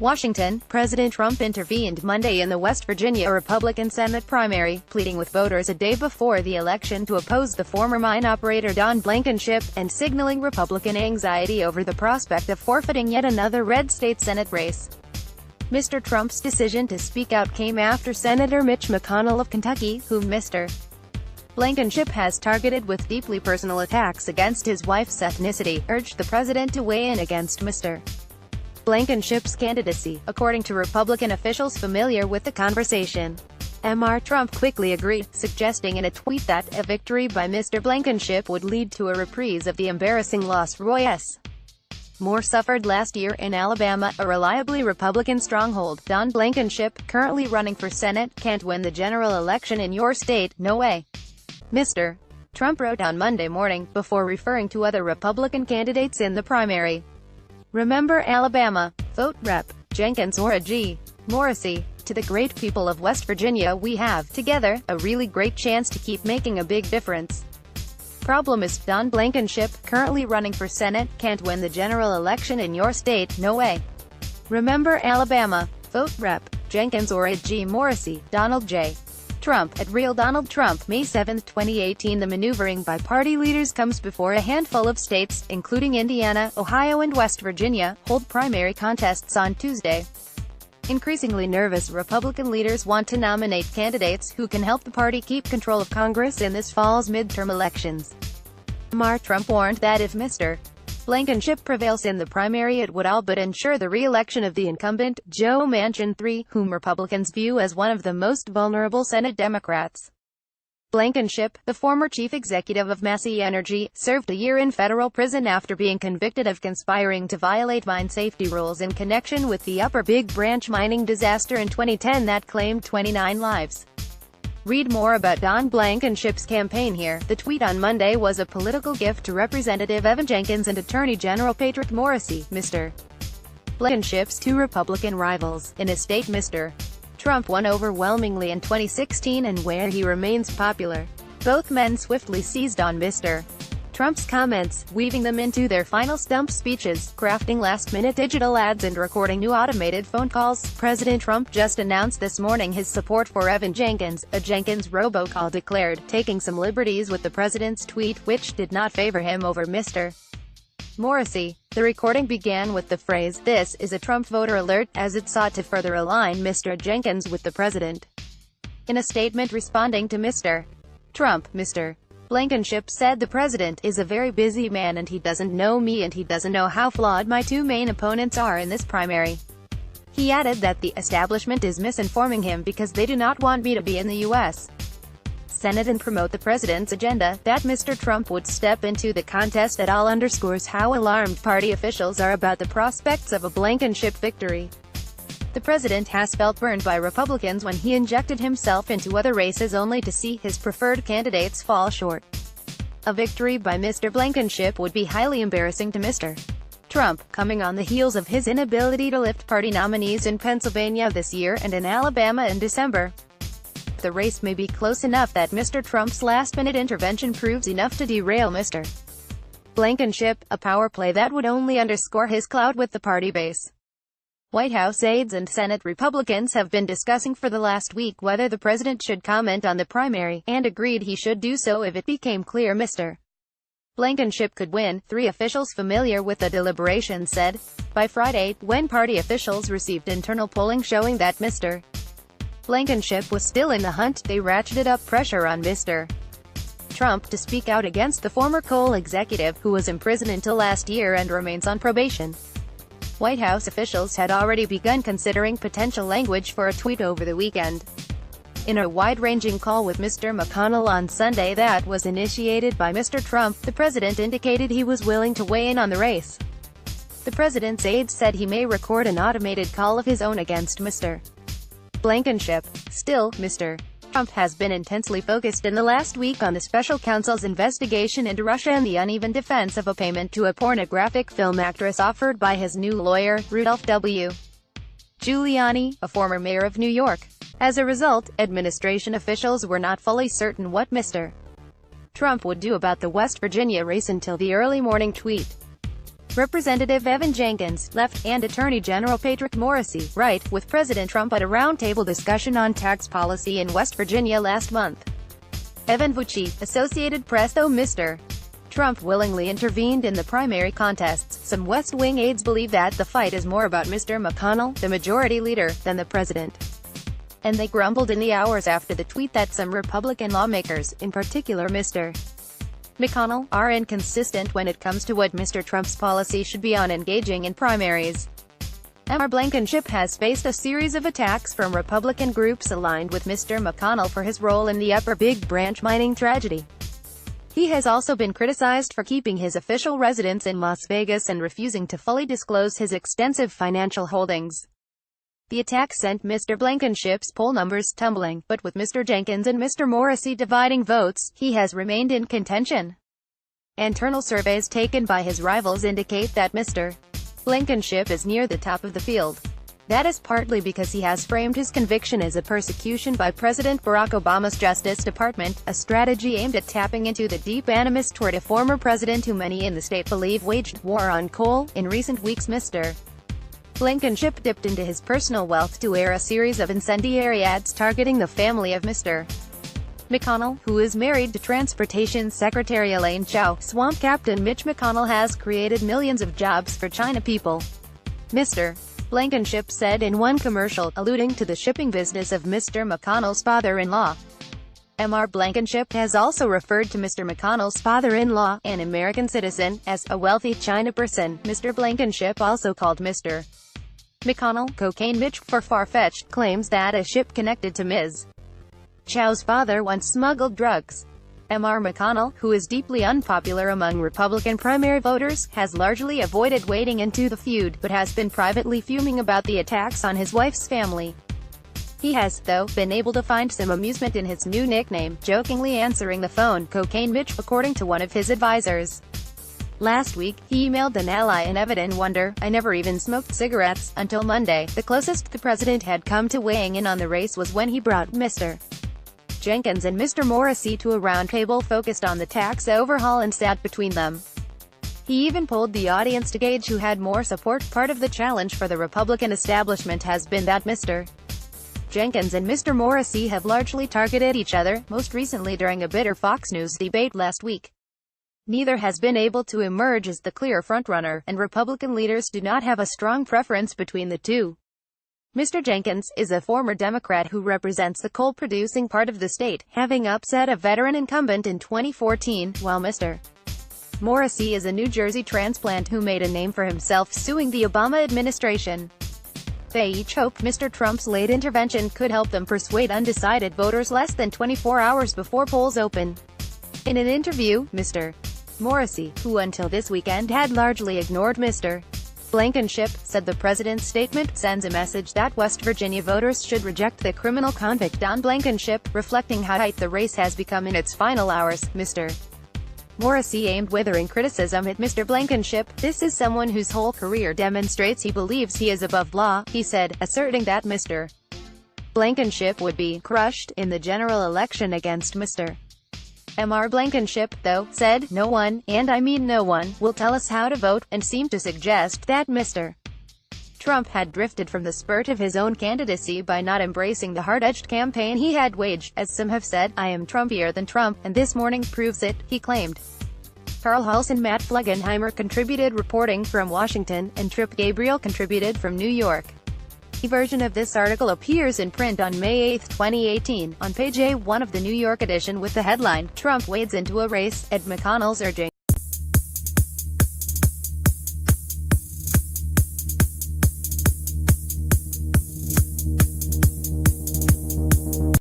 Washington, President Trump intervened Monday in the West Virginia Republican Senate primary, pleading with voters a day before the election to oppose the former mine operator Don Blankenship, and signaling Republican anxiety over the prospect of forfeiting yet another red state Senate race. Mr. Trump's decision to speak out came after Senator Mitch McConnell of Kentucky, whom Mr. Blankenship has targeted with deeply personal attacks against his wife's ethnicity, urged the president to weigh in against Mr. Blankenship's candidacy, according to Republican officials familiar with the conversation. Mr. Trump quickly agreed, suggesting in a tweet that a victory by Mr. Blankenship would lead to a reprise of the embarrassing loss Roy S. Moore suffered last year in Alabama, a reliably Republican stronghold. Don Blankenship, currently running for Senate, can't win the general election in your state, no way. Mr. Trump wrote on Monday morning, before referring to other Republican candidates in the primary. Remember Alabama. Vote Rep. Jenkins or A.G. Morrissey. To the great people of West Virginia, we have, together, a really great chance to keep making a big difference. Problem is, Don Blankenship, currently running for Senate, can't win the general election in your state, no way. Remember Alabama. Vote Rep. Jenkins or A.G. Morrissey. Donald J. Trump, at Real Donald Trump, May 7, 2018. The maneuvering by party leaders comes before a handful of states, including Indiana, Ohio and West Virginia, hold primary contests on Tuesday. Increasingly nervous Republican leaders want to nominate candidates who can help the party keep control of Congress in this fall's midterm elections. Mr. Trump warned that if Mr. Blankenship prevails in the primary, it would all but ensure the re-election of the incumbent, Joe Manchin III, whom Republicans view as one of the most vulnerable Senate Democrats. Blankenship, the former chief executive of Massey Energy, served a year in federal prison after being convicted of conspiring to violate mine safety rules in connection with the Upper Big Branch mining disaster in 2010 that claimed 29 lives. Read more about Don Blankenship's campaign here. The tweet on Monday was a political gift to Representative Evan Jenkins and Attorney General Patrick Morrissey, Mr. Blankenship's two Republican rivals. In a state Mr. Trump won overwhelmingly in 2016 and where he remains popular. Both men swiftly seized on Mr. Trump's comments, weaving them into their final stump speeches, crafting last-minute digital ads and recording new automated phone calls. President Trump just announced this morning his support for Evan Jenkins, a Jenkins robocall declared, taking some liberties with the president's tweet, which did not favor him over Mr. Morrissey. The recording began with the phrase, "This is a Trump voter alert," as it sought to further align Mr. Jenkins with the president. In a statement responding to Mr. Trump, Mr. Blankenship said the president is a very busy man and he doesn't know me and he doesn't know how flawed my two main opponents are in this primary. He added that the establishment is misinforming him because they do not want me to be in the U.S. Senate and promote the president's agenda. That Mr. Trump would step into the contest at all underscores how alarmed party officials are about the prospects of a Blankenship victory. The president has felt burned by Republicans when he injected himself into other races only to see his preferred candidates fall short. A victory by Mr. Blankenship would be highly embarrassing to Mr. Trump, coming on the heels of his inability to lift party nominees in Pennsylvania this year and in Alabama in December. The race may be close enough that Mr. Trump's last-minute intervention proves enough to derail Mr. Blankenship, a power play that would only underscore his clout with the party base. White House aides and Senate Republicans have been discussing for the last week whether the president should comment on the primary, and agreed he should do so if it became clear Mr. Blankenship could win, three officials familiar with the deliberation said. By Friday, when party officials received internal polling showing that Mr. Blankenship was still in the hunt, they ratcheted up pressure on Mr. Trump to speak out against the former coal executive, who was in prison until last year and remains on probation. White House officials had already begun considering potential language for a tweet over the weekend. In a wide-ranging call with Mr. McConnell on Sunday that was initiated by Mr. Trump, the president indicated he was willing to weigh in on the race. The president's aides said he may record an automated call of his own against Mr. Blankenship. Still, Mr. Trump has been intensely focused in the last week on the special counsel's investigation into Russia and the uneven defense of a payment to a pornographic film actress offered by his new lawyer, Rudolph W. Giuliani, a former mayor of New York. As a result, administration officials were not fully certain what Mr. Trump would do about the West Virginia race until the early morning tweet. Representative Evan Jenkins, left, and Attorney General Patrick Morrisey, right, with President Trump at a roundtable discussion on tax policy in West Virginia last month. Evan Vucci, Associated Press. Though Mr. Trump willingly intervened in the primary contests, some West Wing aides believe that the fight is more about Mr. McConnell, the majority leader, than the president. And they grumbled in the hours after the tweet that some Republican lawmakers, in particular Mr. McConnell, are inconsistent when it comes to what Mr. Trump's policy should be on engaging in primaries. Blankenship has faced a series of attacks from Republican groups aligned with Mr. McConnell for his role in the Upper Big Branch mining tragedy. He has also been criticized for keeping his official residence in Las Vegas and refusing to fully disclose his extensive financial holdings. The attack sent Mr. Blankenship's poll numbers tumbling, but with Mr. Jenkins and Mr. Morrisey dividing votes, he has remained in contention. Internal surveys taken by his rivals indicate that Mr. Blankenship is near the top of the field. That is partly because he has framed his conviction as a persecution by President Barack Obama's Justice Department, a strategy aimed at tapping into the deep animus toward a former president who many in the state believe waged war on coal. In recent weeks, Mr. Blankenship dipped into his personal wealth to air a series of incendiary ads targeting the family of Mr. McConnell, who is married to Transportation Secretary Elaine Chao. Swamp Captain Mitch McConnell has created millions of jobs for China people, Mr. Blankenship said in one commercial, alluding to the shipping business of Mr. McConnell's father-in-law. Blankenship has also referred to Mr. McConnell's father-in-law, an American citizen, as a wealthy China person. Mr. Blankenship also called Mr. McConnell Cocaine Mitch for far-fetched claims that a ship connected to Ms. Chao's father once smuggled drugs. McConnell, who is deeply unpopular among Republican primary voters, has largely avoided wading into the feud, but has been privately fuming about the attacks on his wife's family. He has, though, been able to find some amusement in his new nickname, jokingly answering the phone, Cocaine Mitch, according to one of his advisors. Last week, he emailed an ally an evident wonder, "I never even smoked cigarettes," until Monday. The closest the president had come to weighing in on the race was when he brought Mr. Jenkins and Mr. Morrisey to a roundtable focused on the tax overhaul and sat between them. He even polled the audience to gauge who had more support. Part of the challenge for the Republican establishment has been that Mr. Jenkins and Mr. Morrisey have largely targeted each other, most recently during a bitter Fox News debate last week. Neither has been able to emerge as the clear frontrunner, and Republican leaders do not have a strong preference between the two. Mr. Jenkins is a former Democrat who represents the coal-producing part of the state, having upset a veteran incumbent in 2014, while Mr. Morrisey is a New Jersey transplant who made a name for himself suing the Obama administration. They each hope Mr. Trump's late intervention could help them persuade undecided voters less than 24 hours before polls open. In an interview, Mr. Morrisey, who until this weekend had largely ignored Mr. Blankenship, said the president's statement sends a message that West Virginia voters should reject the criminal convict Don Blankenship, reflecting how tight the race has become in its final hours. Mr. Morrisey aimed withering criticism at Mr. Blankenship. "This is someone whose whole career demonstrates he believes he is above law," he said, asserting that Mr. Blankenship would be crushed in the general election against Mr. Blankenship, though, said, "No one, and I mean no one, will tell us how to vote," and seemed to suggest that Mr. Trump had drifted from the spurt of his own candidacy by not embracing the hard-edged campaign he had waged. "As some have said, I am Trumpier than Trump, and this morning proves it," he claimed. Carl Hulse and Matt Flegenheimer contributed reporting from Washington, and Trip Gabriel contributed from New York. A version of this article appears in print on May 8, 2018, on page A1 of the New York edition with the headline, "Trump wades into a race, at McConnell's urging."